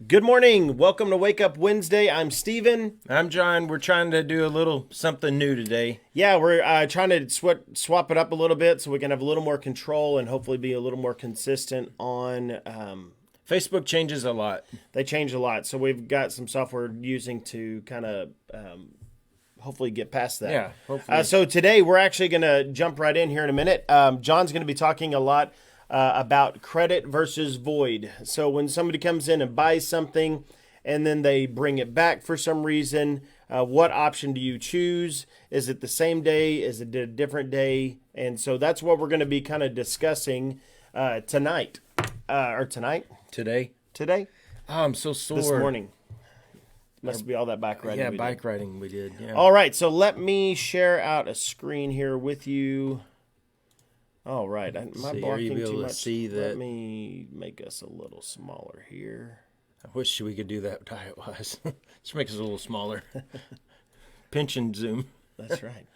Good morning. Welcome to Wake Up Wednesday. I'm Steven. I'm John. We're trying to do a little something new today. Yeah, we're trying to swap it up a little bit so we can have a little more control and hopefully be a little more consistent on. Facebook changes a lot. They change a lot, so we've got some software using to kind of hopefully get past that. Yeah, hopefully. So today we're actually going to jump right in here in a minute. John's going to be talking a lot about credit versus void. So when somebody comes in and buys something and then they bring it back for some reason, what option do you choose? Is it the same day? Is it a different day? And so that's what we're going to be kind of discussing tonight. Or tonight? Today? Today? Oh, I'm so sore. This morning. Must be all that bike riding. Yeah, we bike did. riding we did. Yeah. All right, so let me share out a screen here with you. All right, am I See, are blocking you be too able to much? see Let that? me make us a little smaller here. I wish we could do that diet-wise. Just make us a little smaller. Pinch and zoom. That's right.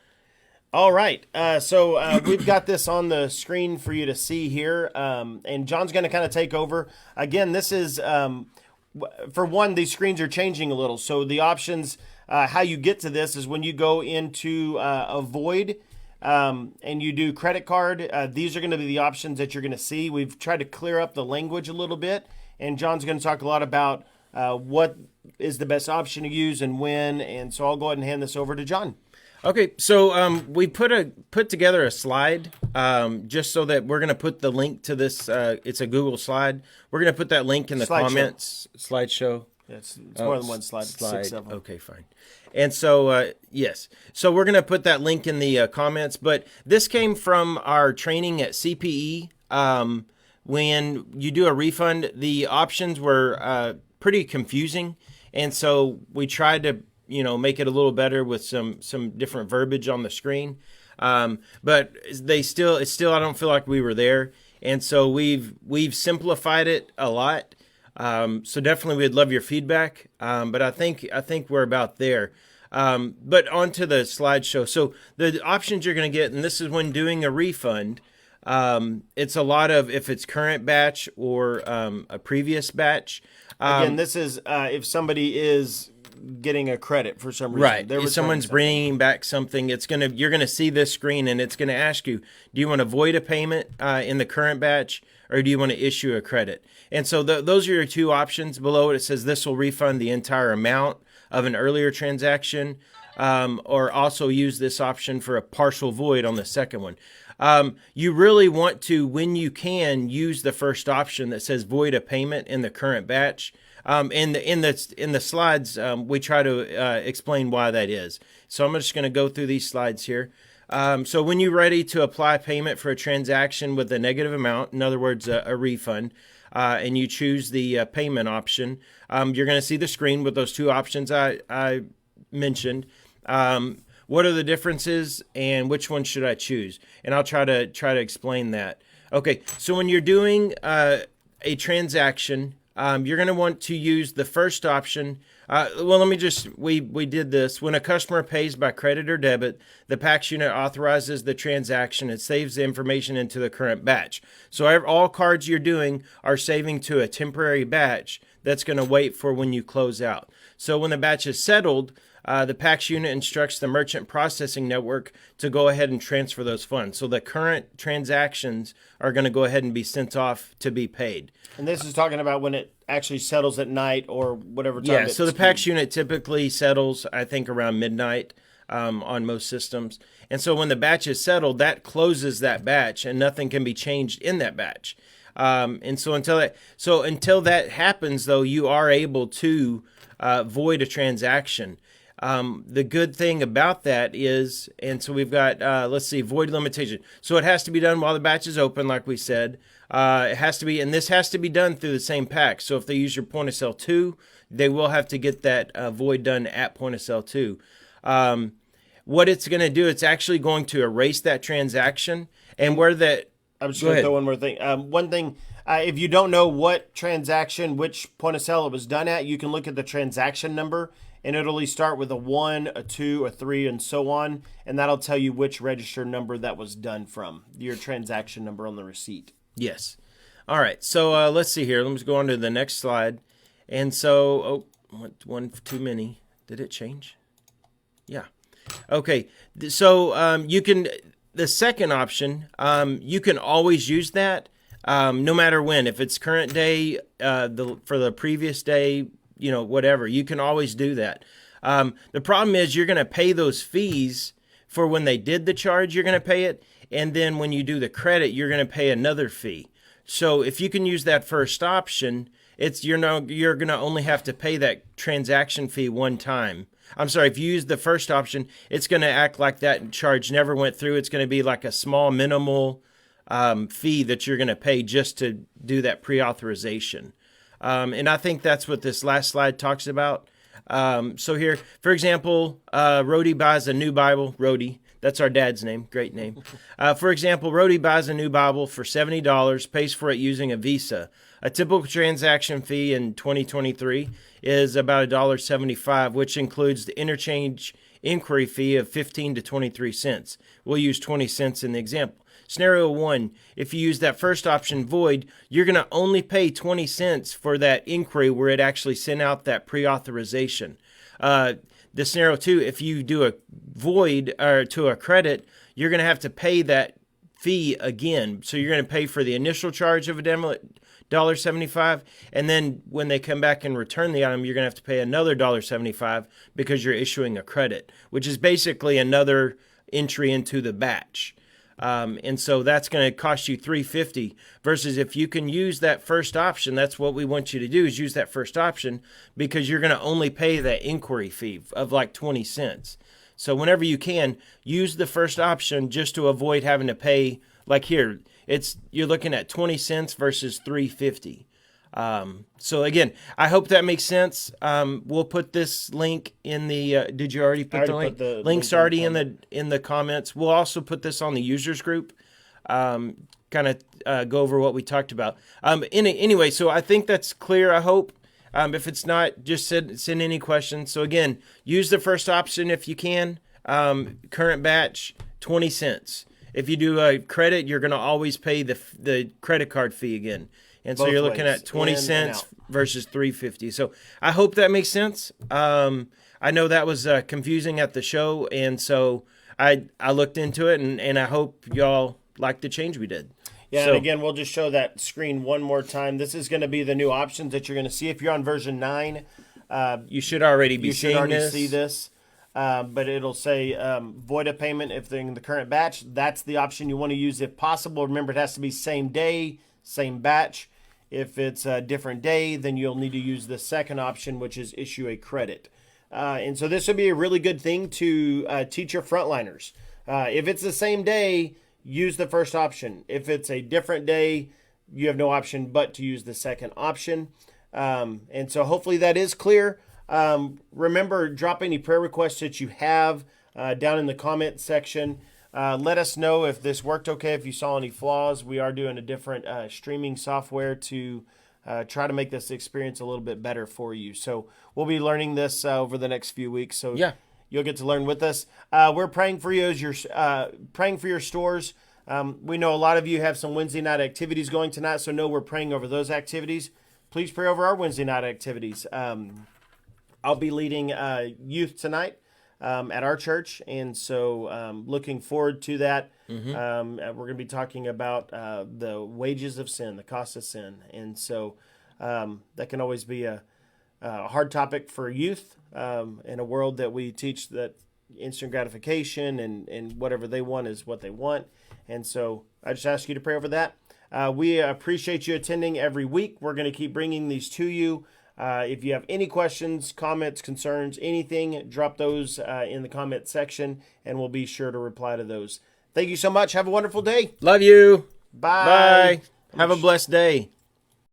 All right, so we've got this on the screen for you to see here, and John's going to kind of take over. Again, this is, for one, these screens are changing a little. So the options, how you get to this is when you go into Avoid and you do credit card. These are going to be the options that you're going to see. We've tried to clear up the language a little bit, and John's going to talk a lot about what is the best option to use and when. And so I'll go ahead and hand this over to John. Okay, so we put together a slide just so that we're going to put the link to this. It's a Google slide. We're going to put that link in the comments. Slideshow. It's more than one slide. Six of them. Okay, fine. And so, yes. So we're going to put that link in the comments. But this came from our training at CPE. When you do a refund, the options were pretty confusing. And so we tried to, make it a little better with some different verbiage on the screen. But it's still, I don't feel like we were there. And so we've simplified it a lot. So definitely we'd love your feedback. But I think we're about there. But onto the slideshow. So the options you're going to get, and this is when doing a refund, it's a lot of if it's current batch or a previous batch. Again, this is if somebody is getting a credit for some reason. Right. If someone's bringing back something, you're gonna see this screen and it's gonna ask you, do you want to void a payment in the current batch, or do you want to issue a credit? And so those are your two options. Below it, it says this will refund the entire amount of an earlier transaction, or also use this option for a partial void on the second one. You really want to, when you can, use the first option that says void a payment in the current batch. In the slides, we try to explain why that is. So I'm just going to go through these slides here. So when you're ready to apply payment for a transaction with a negative amount, in other words, a refund, and you choose the payment option, you're going to see the screen with those two options I mentioned. What are the differences and which one should I choose? And I'll try to explain that. Okay, so when you're doing a transaction, you're going to want to use the first option. We did this. When a customer pays by credit or debit, the PAX unit authorizes the transaction. It saves the information into the current batch. So all cards you're doing are saving to a temporary batch that's going to wait for when you close out. So when the batch is settled, the PAX unit instructs the merchant processing network to go ahead and transfer those funds. So the current transactions are going to go ahead and be sent off to be paid. And this is talking about when it actually settles at night or whatever time. Yeah, so the PAX unit typically settles, I think, around midnight on most systems. And so when the batch is settled, that closes that batch and nothing can be changed in that batch. And so until that happens, though, you are able to void a transaction. The good thing about that is, and so we've got, void limitation. So it has to be done while the batch is open, like we said. It has to be, and this has to be done through the same PAX. So if they use your point of sale 2, they will have to get that void done at point of sale 2. What it's going to do, it's actually going to erase that transaction. And where that, I'm just going to throw one more thing. One thing, if you don't know what transaction, which point of sale it was done at, you can look at the transaction number, and it'll start with a 1, a 2, a 3, and so on, and that'll tell you which register number that was done from, your transaction number on the receipt. Yes. All right. So let's see here. Let's go on to the next slide. And so, one too many. Did it change? Yeah. Okay. So you can, the second option, you can always use that no matter when. If it's current day, for the previous day, whatever, you can always do that. The problem is you're going to pay those fees for when they did the charge, you're going to pay it. And then when you do the credit, you're going to pay another fee. So if you can use that first option, you're going to only have to pay that transaction fee one time. I'm sorry, if you use the first option, it's going to act like that charge never went through. It's going to be like a small minimal fee that you're going to pay just to do that pre-authorization. And I think that's what this last slide talks about. So here, for example, Rody buys a new Bible. Rody, that's our dad's name. Great name. For example, Rody buys a new Bible for $70, pays for it using a Visa. A typical transaction fee in 2023 is about $1.75, which includes the interchange inquiry fee of 15 to 23 cents. We'll use 20 cents in the example. Scenario 1, if you use that first option, void, you're going to only pay 20 cents for that inquiry where it actually sent out that pre-authorization. The scenario 2, if you do a void or to a credit, you're going to have to pay that fee again. So you're going to pay for the initial charge of $1.75, and then when they come back and return the item, you're going to have to pay another $1.75 because you're issuing a credit, which is basically another entry into the batch. And so that's going to cost you $3.50 versus if you can use that first option, that's what we want you to do is use that first option because you're going to only pay that inquiry fee of like 20 cents. So whenever you can, use the first option just to avoid having to pay, like here, you're looking at 20 cents versus $3.50. So again, I hope that makes sense. We'll put this link in the, did you already put the link? Link's already in the comments. We'll also put this on the users group, kind of go over what we talked about. Anyway, so I think that's clear, I hope. If it's not, just send any questions. So again, use the first option if you can. Current batch, 20 cents. If you do a credit, you're going to always pay the credit card fee again. And so you're looking at 20 cents versus $3.50. So I hope that makes sense. I know that was confusing at the show, and so I looked into it, and I hope y'all like the change we did. Yeah, and again, we'll just show that screen one more time. This is going to be the new options that you're going to see. If you're on version 9, you should already be seeing this. You should already see this. But it'll say void a payment if they're in the current batch. That's the option you want to use if possible. Remember, it has to be same day, same batch. If it's a different day, then you'll need to use the second option, which is issue a credit. And so this would be a really good thing to teach your frontliners. If it's the same day, use the first option. If it's a different day, you have no option but to use the second option. And so hopefully that is clear. Remember, drop any prayer requests that you have down in the comment section. Let us know if this worked okay, if you saw any flaws. We are doing a different streaming software to try to make this experience a little bit better for you. So we'll be learning this over the next few weeks. So yeah, you'll get to learn with us. We're praying for you as you're praying for your stores. We know a lot of you have some Wednesday night activities going tonight, so know we're praying over those activities. Please pray over our Wednesday night activities. I'll be leading youth tonight at our church, and so looking forward to that. Mm-hmm. We're going to be talking about the wages of sin, the cost of sin, and so that can always be a hard topic for youth in a world that we teach that instant gratification and whatever they want is what they want. And so I just ask you to pray over that. We appreciate you attending every week. We're going to keep bringing these to you. If you have any questions, comments, concerns, anything, drop those in the comment section, and we'll be sure to reply to those. Thank you so much. Have a wonderful day. Love you. Bye. Bye. Have a blessed day.